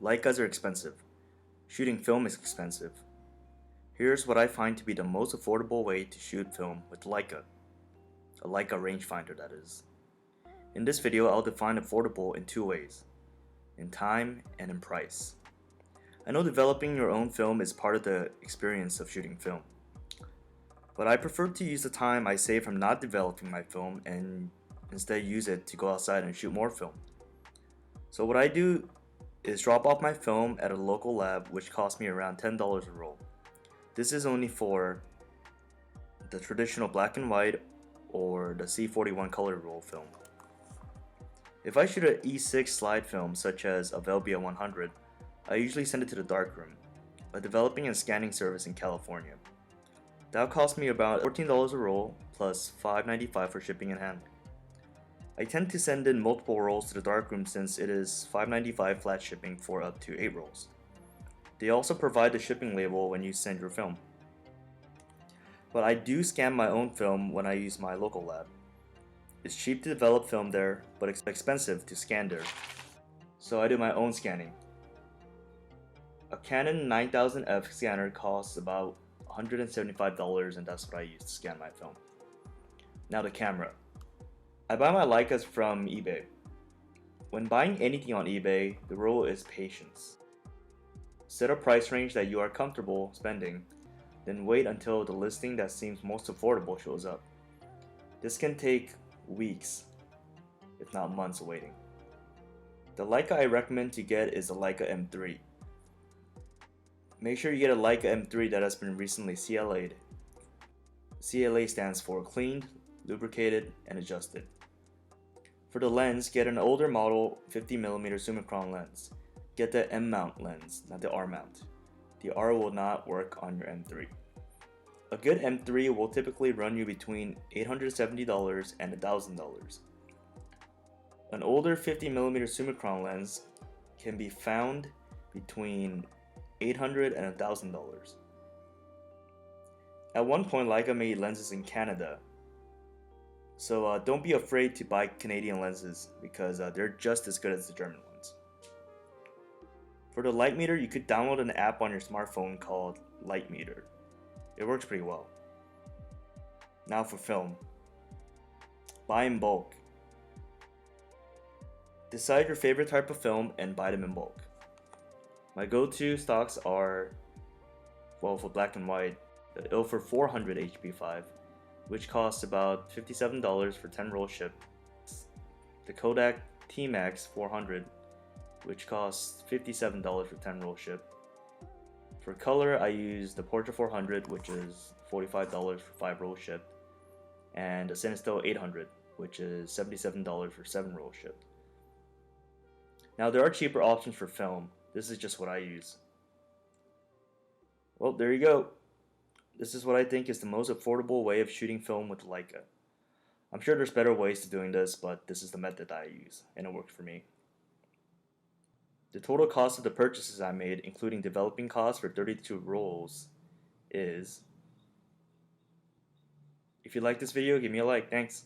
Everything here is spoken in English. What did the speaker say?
Leicas are expensive. Shooting film is expensive. Here's what I find to be the most affordable way to shoot film with Leica. A Leica rangefinder, that is. In this video, I'll define affordable in two ways: in time and in price. I know developing your own film is part of the experience of shooting film, but I prefer to use the time I save from not developing my film and instead use it to go outside and shoot more film. So what I do is drop off my film at a local lab, which costs me around $10 a roll. This is only for the traditional black and white or the C41 color roll film. If I shoot an E6 slide film such as a Velvia 100, I usually send it to the darkroom, a developing and scanning service in California. That'll cost me about $14 a roll plus $5.95 for shipping and handling. I tend to send in multiple rolls to the darkroom since it is $5.95 flat shipping for up to 8 rolls. They also provide the shipping label when you send your film. But I do scan my own film when I use my local lab. It's cheap to develop film there, but expensive to scan there, so I do my own scanning. A Canon 9000F scanner costs about $175, and that's what I use to scan my film. Now the camera. I buy my Leicas from eBay. When buying anything on eBay, the rule is patience. Set a price range that you are comfortable spending, then wait until the listing that seems most affordable shows up. This can take weeks, if not months of waiting. The Leica I recommend to get is the Leica M3. Make sure you get a Leica M3 that has been recently CLA'd. CLA stands for cleaned, lubricated, and adjusted. For the lens, get an older model 50mm Summicron lens. Get the M mount lens, not the R mount. The R will not work on your M3. A good M3 will typically run you between $870 and $1,000. An older 50mm Summicron lens can be found between $800 and $1,000. At one point, Leica made lenses in Canada, so don't be afraid to buy Canadian lenses because they're just as good as the German ones. For the light meter, you could download an app on your smartphone called Light Meter. It works pretty well. Now for film. Buy in bulk. Decide your favorite type of film and buy them in bulk. My go-to stocks are, well, for black and white, the Ilford 400 HP5, which costs about $57 for 10 rolls shipped. The Kodak T-Max 400, which costs $57 for 10 rolls shipped. For color, I use the Portra 400, which is $45 for 5 rolls shipped, and the Cinestill 800, which is $77 for 7 rolls shipped. Now there are cheaper options for film. This is just what I use. Well, there you go. This is what I think is the most affordable way of shooting film with Leica. I'm sure there's better ways to doing this, but this is the method I use, and it worked for me. The total cost of the purchases I made, including developing costs for 32 rolls, is... If you like this video, give me a like. Thanks.